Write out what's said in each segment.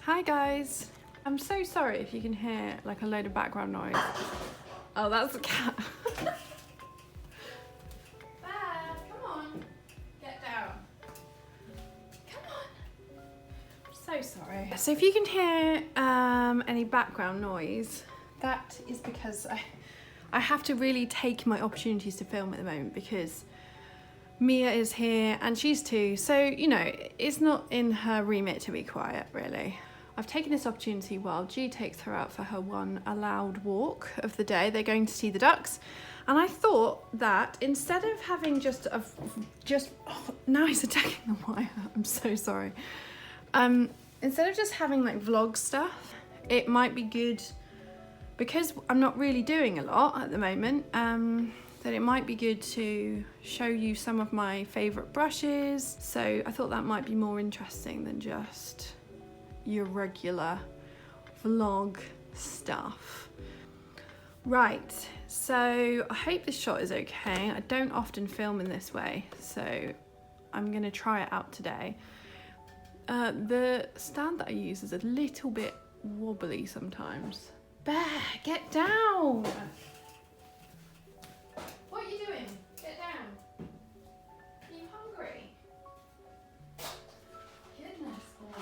Hi guys, I'm so sorry if you can hear like a load of background noise. Oh, that's a cat. Bad, come on, get down. Come on. I'm so sorry. So if you can hear any background noise, that is because I have to really take my opportunities to film at the moment because Mia is here and she's 2, so you know, it's not in her remit to be quiet really. I've taken this opportunity while G takes her out for her one allowed walk of the day. They're going to see the ducks, and I thought that instead of having now he's attacking the wire. I'm so sorry. Instead of just having like vlog stuff, it might be good, because I'm not really doing a lot at the moment, that it might be good to show you some of my favourite brushes. So I thought that might be more interesting than just your regular vlog stuff. Right, so I hope this shot is okay. I don't often film in this way, so I'm gonna try it out today. The stand that I use is a little bit wobbly sometimes. Bear, get down! What are you doing? Get down. Are you hungry? Goodness, boy.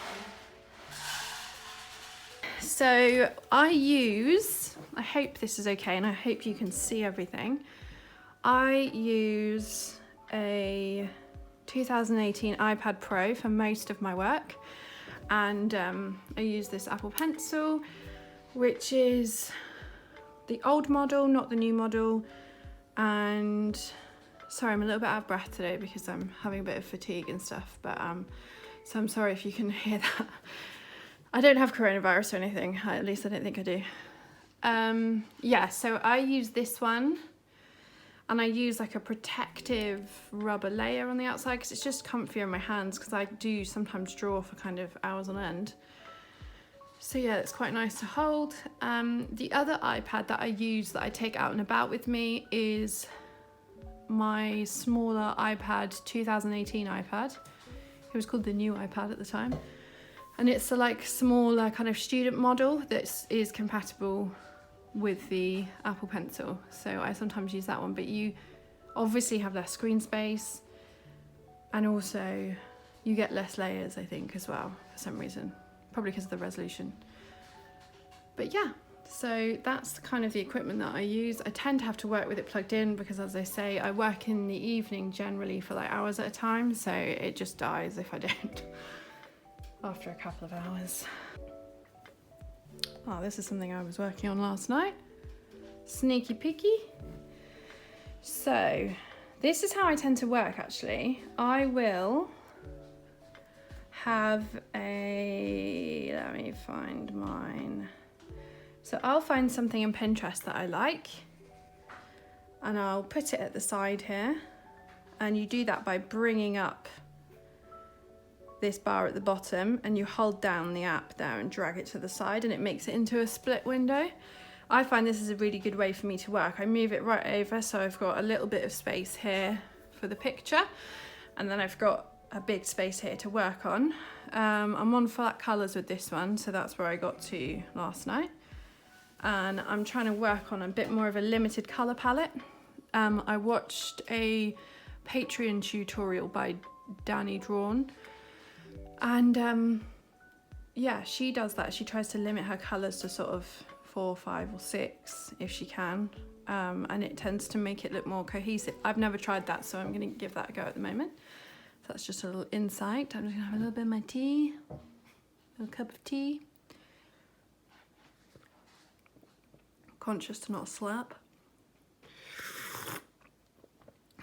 So I hope this is okay and I hope you can see everything. I use a 2018 iPad Pro for most of my work, and I use this Apple Pencil, which is the old model, not the new model. And sorry, I'm a little bit out of breath today because I'm having a bit of fatigue and stuff, but so I'm sorry if you can hear that. I don't have coronavirus or anything, at least I don't think I do. Yeah, so I use this one, and I use like a protective rubber layer on the outside because it's just comfier in my hands, because I do sometimes draw for kind of hours on end. So yeah, it's quite nice to hold. The other iPad that I use, that I take out and about with me, is my smaller iPad, 2018 iPad. It was called the new iPad at the time. And it's a like smaller kind of student model that is compatible with the Apple Pencil. So I sometimes use that one, but you obviously have less screen space, and also you get less layers, I think, as well, for some reason. Probably because of the resolution. But yeah, so that's kind of the equipment that I use. I tend to have to work with it plugged in because, as I say, I work in the evening generally for like hours at a time, so it just dies if I don't after a couple of hours. Oh, this is something I was working on last night. Sneaky peeky. So this is how I tend to work actually. I will have let me find mine. So I'll find something in Pinterest that I like, and I'll put it at the side here. And you do that by bringing up this bar at the bottom, and you hold down the app there and drag it to the side, and it makes it into a split window. I find this is a really good way for me to work. I move it right over, so I've got a little bit of space here for the picture, and then I've got a big space here to work on. I'm on flat colours with this one, so that's where I got to last night. And I'm trying to work on a bit more of a limited colour palette. I watched a Patreon tutorial by Danny Drawn, and yeah, she does that. She tries to limit her colours to sort of 4, 5 or 6 if she can, and it tends to make it look more cohesive. I've never tried that, so I'm going to give that a go at the moment. So that's just a little insight. I'm just going to have a little bit of my tea, a little cup of tea. Conscious to not slap.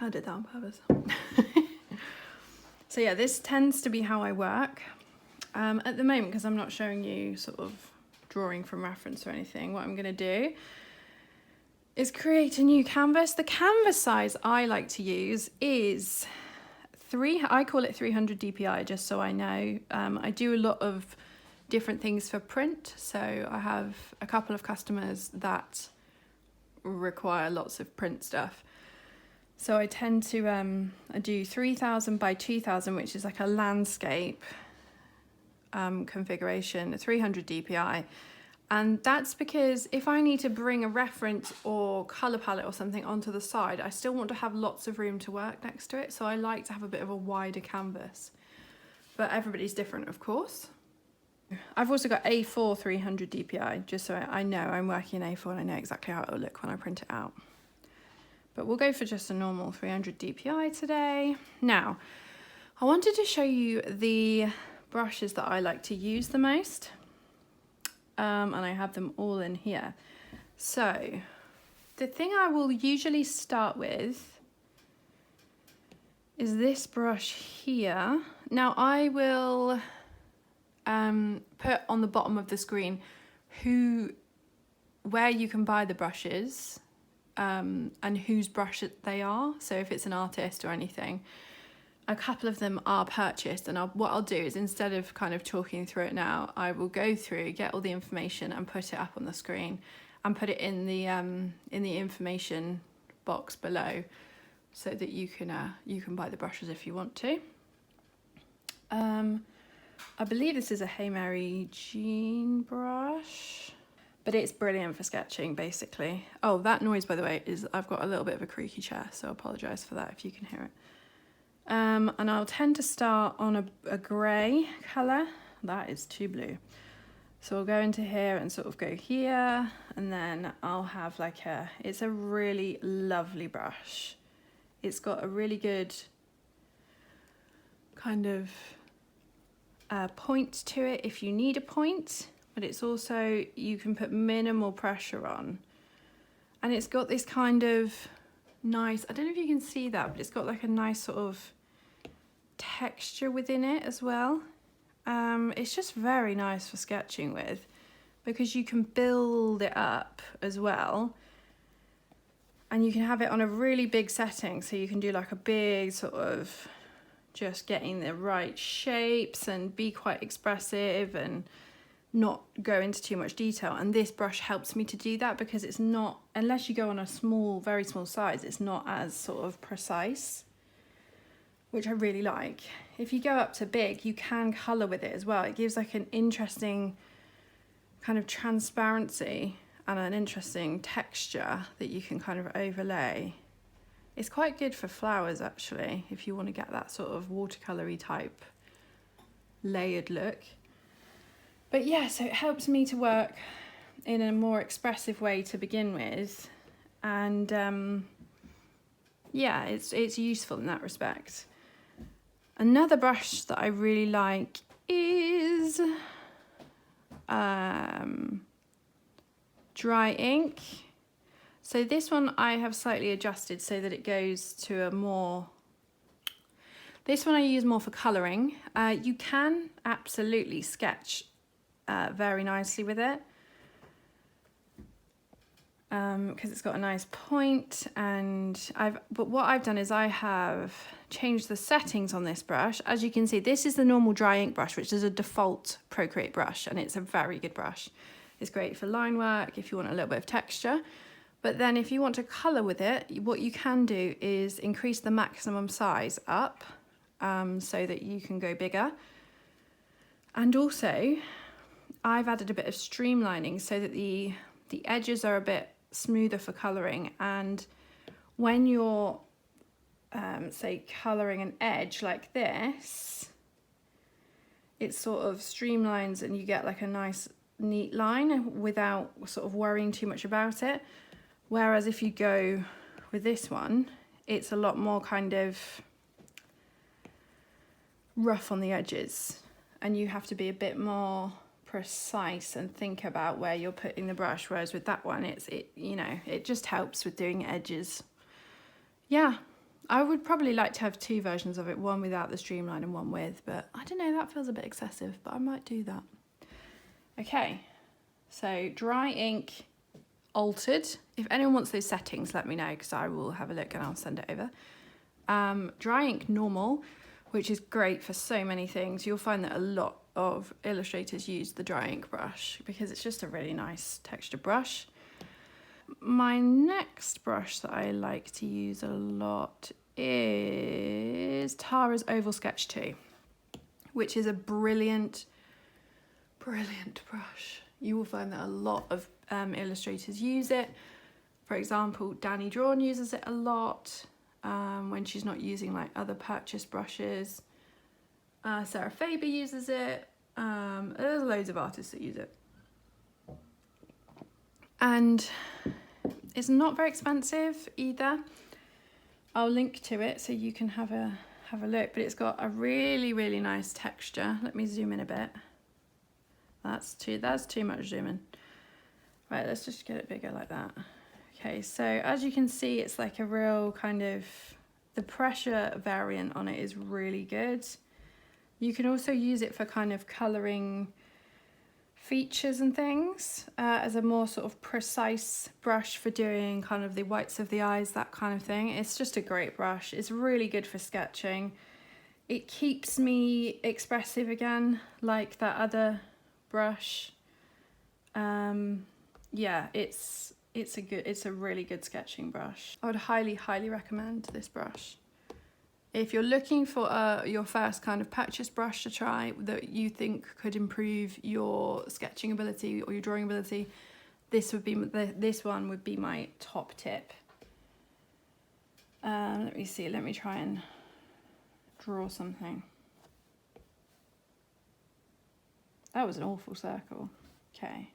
I did that on purpose. So yeah, this tends to be how I work. At the moment, because I'm not showing you sort of drawing from reference or anything, what I'm going to do is create a new canvas. The canvas size I like to use is I call it 300 DPI, just so I know. I do a lot of different things for print, so I have a couple of customers that require lots of print stuff. So I tend to I do 3000 by 2000, which is like a landscape configuration, 300 DPI. And that's because if I need to bring a reference or color palette or something onto the side, I still want to have lots of room to work next to it. So I like to have a bit of a wider canvas, but everybody's different, of course. I've also got A4 300 DPI, just so I know I'm working in A4 and I know exactly how it will look when I print it out. But we'll go for just a normal 300 DPI today. Now, I wanted to show you the brushes that I like to use the most. And I have them all in here. So, the thing I will usually start with is this brush here. Now, I will put on the bottom of the screen where you can buy the brushes and whose brush they are. So if it's an artist or anything, a couple of them are purchased, and what I'll do is, instead of kind of talking through it now, I will go through, get all the information and put it up on the screen and put it in the information box below, so that you can buy the brushes if you want to. I believe this is a Hey Mary Jean brush, but it's brilliant for sketching, basically. Oh, that noise, by the way, is I've got a little bit of a creaky chair, so I apologise for that if you can hear it. And I'll tend to start on a grey colour. That is too blue. So I'll go into here and sort of go here, and then I'll have like it's a really lovely brush. It's got a really good kind of point to it if you need a point, but it's also, you can put minimal pressure on. And it's got this kind of nice, I don't know if you can see that, but it's got like a nice sort of texture within it as well. It's just very nice for sketching with, because you can build it up as well, and you can have it on a really big setting, so you can do like a big sort of just getting the right shapes and be quite expressive and not go into too much detail. And this brush helps me to do that, because it's not, unless you go on a small, very small size, it's not as sort of precise, which I really like. If you go up to big, you can colour with it as well. It gives like an interesting kind of transparency and an interesting texture that you can kind of overlay. It's quite good for flowers, actually, if you want to get that sort of watercolour-y type layered look. But yeah, so it helps me to work in a more expressive way to begin with. And yeah, it's useful in that respect. Another brush that I really like is dry ink. So this one I have slightly adjusted so that it goes to a more, this one I use more for colouring. You can absolutely sketch very nicely with it, because it's got a nice point. And but what I've done is I have changed the settings on this brush. As you can see, this is the normal dry ink brush, which is a default Procreate brush, and it's a very good brush. It's great for line work if you want a little bit of texture. But then if you want to colour with it, what you can do is increase the maximum size up, so that you can go bigger. And also, I've added a bit of streamlining so that the edges are a bit smoother for colouring. And when you're, say, colouring an edge like this, it sort of streamlines and you get like a nice neat line without sort of worrying too much about it. Whereas if you go with this one, it's a lot more kind of rough on the edges, and you have to be a bit more precise and think about where you're putting the brush. Whereas with that one, it just helps with doing edges. Yeah, I would probably like to have two versions of it, one without the streamline and one with, but I don't know, that feels a bit excessive, but I might do that. Okay, so dry ink altered. If anyone wants those settings, let me know, because I will have a look and I'll send it over. Dry ink normal, which is great for so many things. You'll find that a lot of illustrators use the dry ink brush because it's just a really nice texture brush. my next brush that I like to use a lot is Tara's Oval Sketch 2, which is a brilliant brush. You will find that a lot of illustrators use it. For example, Danny Drawn uses it a lot when she's not using like other purchase brushes. Sarah Faber uses it. There's loads of artists that use it. And it's not very expensive either. I'll link to it so you can have a look, but it's got a really nice texture. Let me zoom in a bit. That's too much zoom in. Right, let's just get it bigger like that. Okay, so as you can see, it's like a real kind of, the pressure variant on it is really good. You can also use it for kind of colouring features and things as a more sort of precise brush for doing kind of the whites of the eyes, that kind of thing. It's just a great brush. It's really good for sketching. It keeps me expressive again, like that other brush. Yeah, it's a really good sketching brush. I would highly recommend this brush. If you're looking for your first kind of purchase brush to try that you think could improve your sketching ability or your drawing ability, this one would be my top tip. Let me see, let me try and draw something. That was an awful circle. Okay.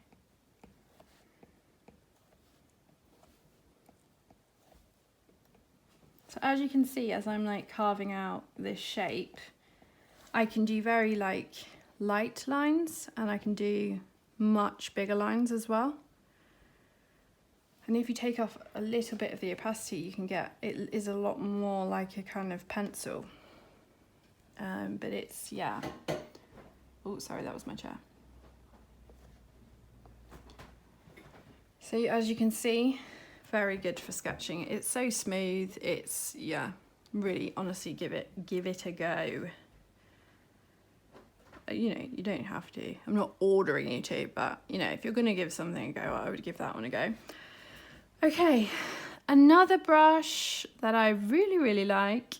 So as you can see, as I'm like carving out this shape, I can do very like light lines and I can do much bigger lines as well. And if you take off a little bit of the opacity, you can get, it is a lot more like a kind of pencil. But it's, yeah. Oh, sorry, that was my chair. So as you can see, very good for sketching. It's so smooth. It's, yeah, really, honestly, give it a go. You know, you don't have to. I'm not ordering you to, but you know, if you're gonna give something a go, I would give that one a go. Okay, another brush that I really like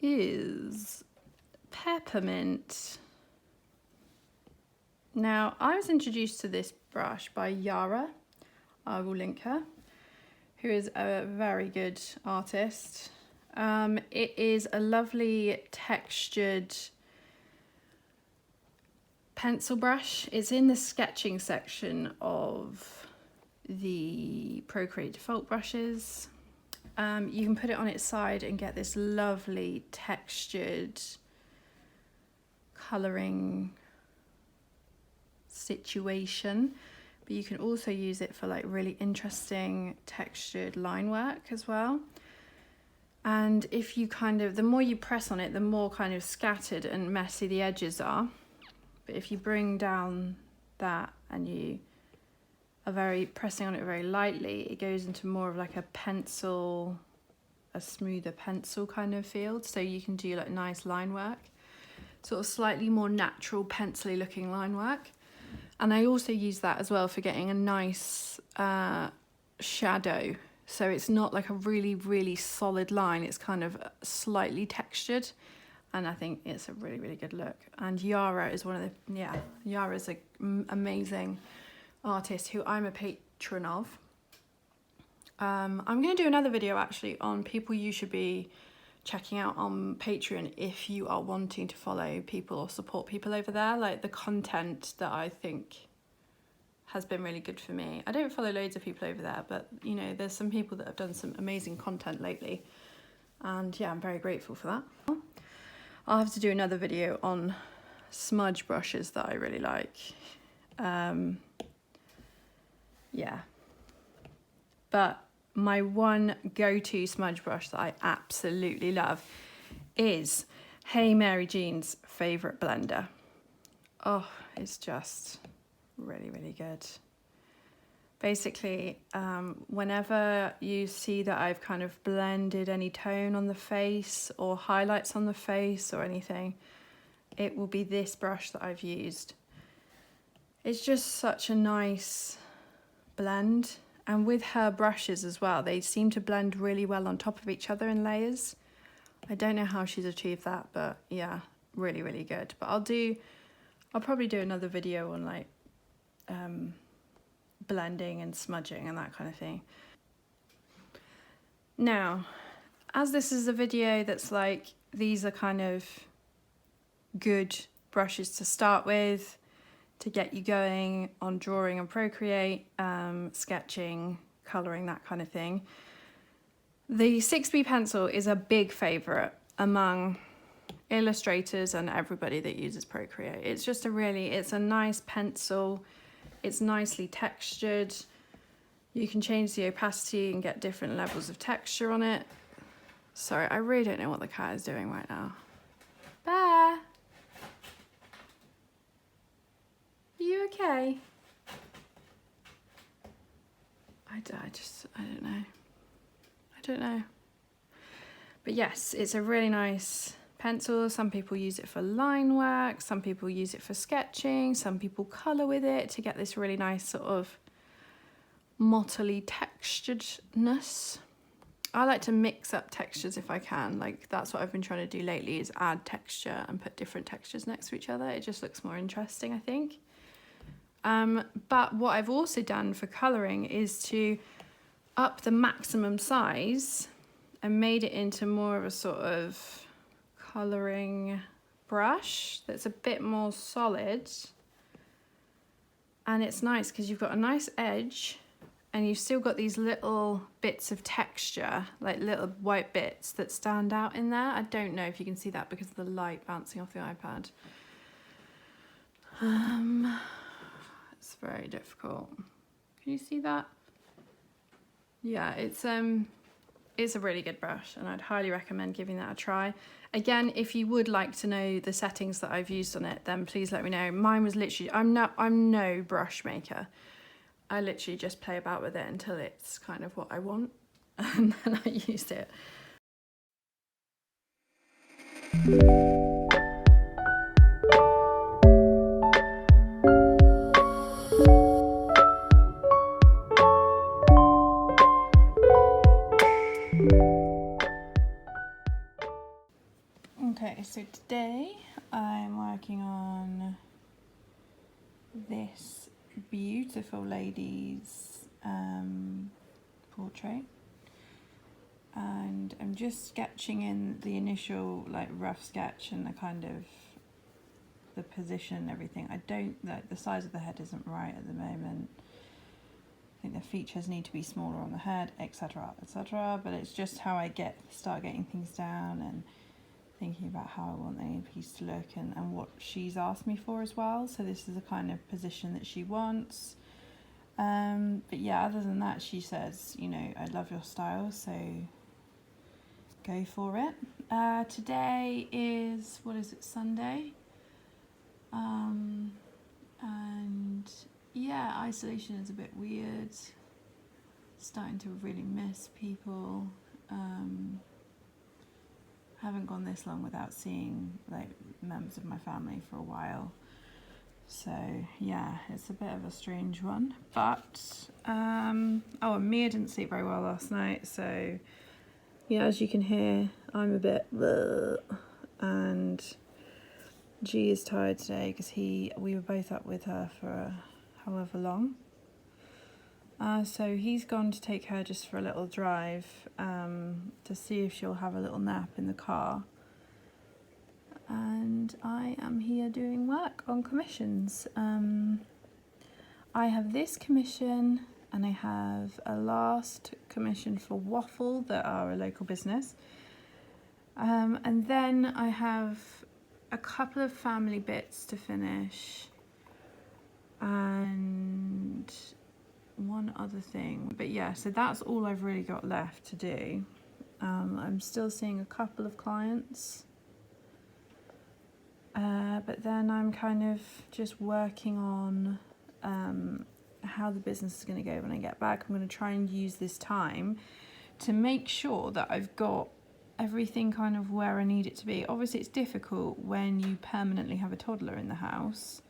is Peppermint. Now, I was introduced to this brush by Yara. I will link her, who is a very good artist. It is a lovely textured pencil brush. It's in the sketching section of the Procreate default brushes. You can put it on its side and get this lovely textured colouring situation. But you can also use it for like really interesting textured line work as well. And if you kind of, the more you press on it, the more kind of scattered and messy the edges are. But if you bring down that and you are pressing on it very lightly, it goes into more of like a pencil, a smoother pencil kind of feel. So you can do like nice line work, sort of slightly more natural pencil-y looking line work. And I also use that as well for getting a nice shadow. So it's not like a really solid line. It's kind of slightly textured. And I think it's a really good look. And Yara is one of the, yeah, Yara's an amazing artist who I'm a patron of. I'm going to do another video actually on people you should be checking out on Patreon if you are wanting to follow people or support people over there, like the content that I think has been really good for me. I don't follow loads of people over there, but you know, there's some people that have done some amazing content lately, and yeah, I'm very grateful for that. I'll have to do another video on smudge brushes that I really like. Yeah, but my one go-to smudge brush that I absolutely love is Hey Mary Jean's favourite blender. Oh, it's just really good. Basically, whenever you see that I've kind of blended any tone on the face or highlights on the face or anything, it will be this brush that I've used. It's just such a nice blend, And with her brushes as well, they seem to blend really well on top of each other in layers. I don't know how she's achieved that, but yeah, really, really good. But I'll probably do another video on like blending and smudging and that kind of thing. Now, as this is a video that's like, these are kind of good brushes to start with, to get you going on drawing and Procreate, sketching, colouring, that kind of thing. The 6B pencil is a big favourite among illustrators and everybody that uses Procreate. It's just it's a nice pencil. It's nicely textured. You can change the opacity and get different levels of texture on it. Sorry, I really don't know what the cat is doing right now. Bear! Are you okay? I don't know. But yes, it's a really nice pencil. Some people use it for line work, some people use it for sketching, some people colour with it to get this really nice sort of mottly texturedness. I like to mix up textures if I can. Like, that's what I've been trying to do lately, is add texture and put different textures next to each other. It just looks more interesting, I think. But what I've also done for colouring is to up the maximum size and made it into more of a sort of colouring brush that's a bit more solid. And it's nice because you've got a nice edge and you've still got these little bits of texture, like little white bits that stand out in there. I don't know if you can see that because of the light bouncing off the iPad. It's very difficult. Can you see that? Yeah, it's a really good brush and I'd highly recommend giving that a try. Again, if you would like to know the settings that I've used on it, then please let me know. Mine was literally, I'm no brush maker. I literally just play about with it until it's kind of what I want and then I use it. Okay, so today I'm working on this beautiful lady's portrait, and I'm just sketching in the initial like rough sketch and the kind of the position and everything. I don't, like, the size of the head isn't right at the moment. I think the features need to be smaller on the head, etc, etc, but it's just how I start getting things down and thinking about how I want the piece to look and what she's asked me for as well. So this is the kind of position that she wants. But yeah, other than that, she says, you know, I love your style, so go for it. Today is, what is it, Sunday? And yeah, isolation is a bit weird. Starting to really miss people. Haven't gone this long without seeing like members of my family for a while, so yeah, it's a bit of a strange one. But and Mia didn't sleep very well last night, so yeah, as you can hear, I'm a bit and G is tired today because we were both up with her for however long. So he's gone to take her just for a little drive to see if she'll have a little nap in the car. And I am here doing work on commissions. I have this commission and I have a last commission for Waffle that are a local business. And then I have a couple of family bits to finish and one other thing, but yeah, so that's all I've really got left to do. I'm still seeing a couple of clients, but then I'm kind of just working on how the business is going to go when I get back. I'm going to try and use this time to make sure that I've got everything kind of where I need it to be. Obviously it's difficult when you permanently have a toddler in the house,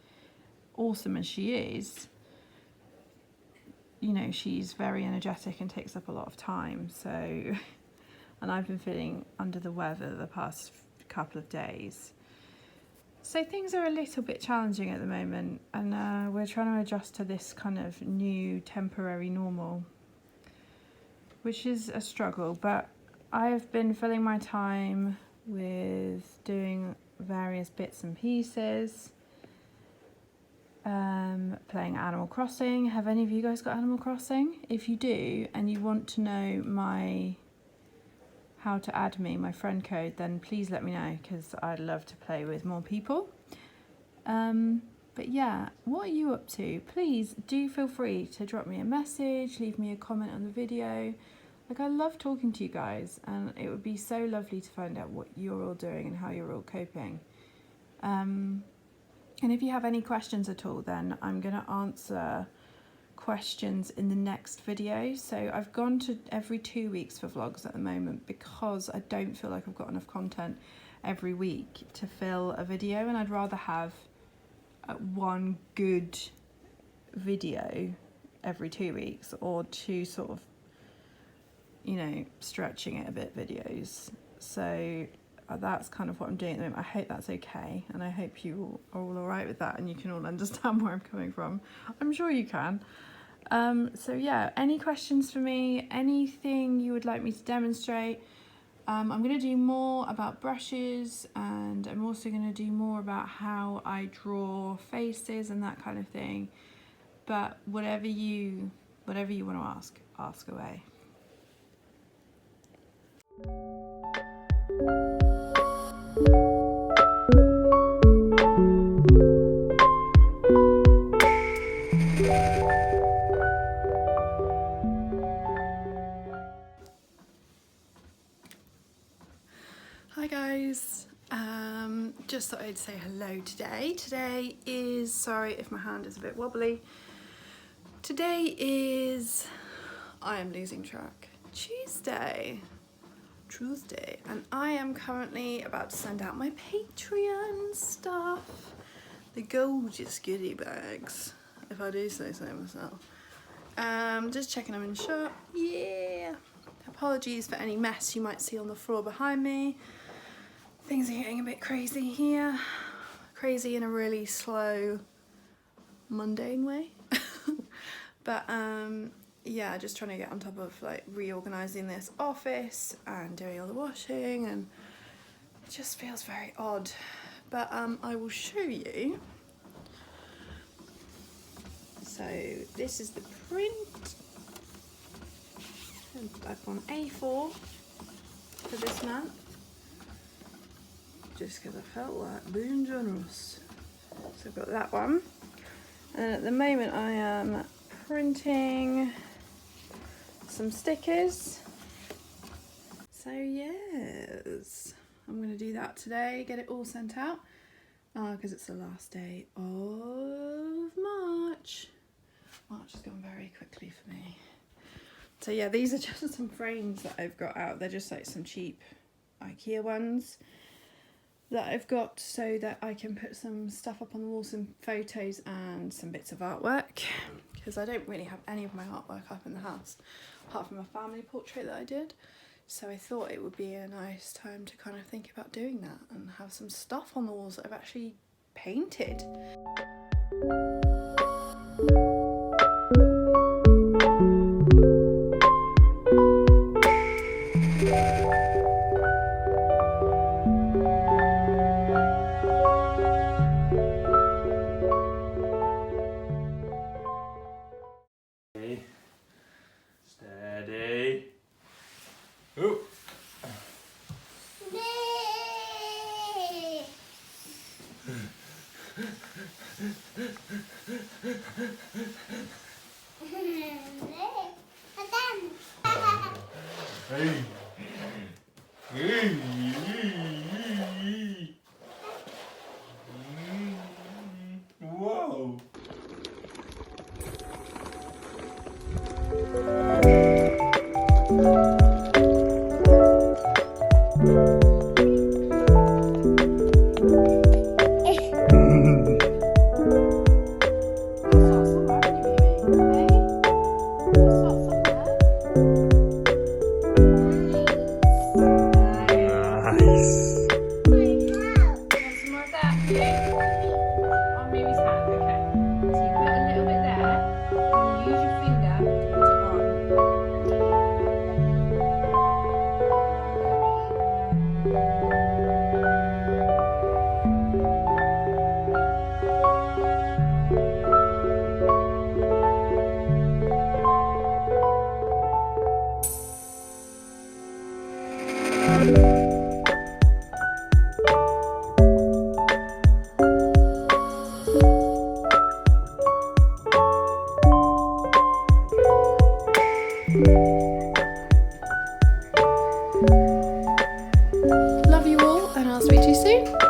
awesome as she is. you know, she's very energetic and takes up a lot of time. So, and I've been feeling under the weather the past couple of days. So things are a little bit challenging at the moment, and we're trying to adjust to this kind of new temporary normal, which is a struggle. But I've been filling my time with doing various bits and pieces, playing Animal Crossing. Have any of you guys got Animal Crossing? If you do and you want to know how to add me, my friend code, then please let me know, because I'd love to play with more people. But yeah, what are you up to? Please do feel free to drop me a message, leave me a comment on the video. Like, I love talking to you guys, and it would be so lovely to find out what you're all doing and how you're all coping. And if you have any questions at all, then I'm going to answer questions in the next video. So I've gone to every 2 weeks for vlogs at the moment, because I don't feel like I've got enough content every week to fill a video, and I'd rather have one good video every 2 weeks, or two sort of, you know, stretching it a bit videos. So that's kind of what I'm doing at the moment. I hope that's okay, and I hope you are all alright with that, and you can all understand where I'm coming from. I'm sure you can. So yeah, any questions for me, anything you would like me to demonstrate? I'm going to do more about brushes, and I'm also going to do more about how I draw faces and that kind of thing. But whatever you want to ask away. Hi guys, just thought I'd say hello today. Today is, sorry if my hand is a bit wobbly. Today is, I am losing track, Tuesday, and I am currently about to send out my Patreon stuff. The gorgeous goodie bags, if I do say so myself. Just checking I'm in shot, yeah. Apologies for any mess you might see on the floor behind me. Things are getting a bit crazy here. Crazy in a really slow, mundane way. But yeah, just trying to get on top of like reorganising this office and doing all the washing, and it just feels very odd. But I will show you. So this is the print. I've gone A4 for this month, just because I felt like being generous. So I've got that one, and then at the moment I am printing some stickers. So yes, I'm going to do that today, get it all sent out, because it's the last day of March. March has gone very quickly for me. So yeah, these are just some frames that I've got out. They're just like some cheap IKEA ones that I've got, so that I can put some stuff up on the wall, some photos and some bits of artwork, because I don't really have any of my artwork up in the house apart from a family portrait that I did. So I thought it would be a nice time to kind of think about doing that and have some stuff on the walls that I've actually painted. Steady. Oop. Love you all, and I'll speak to you soon.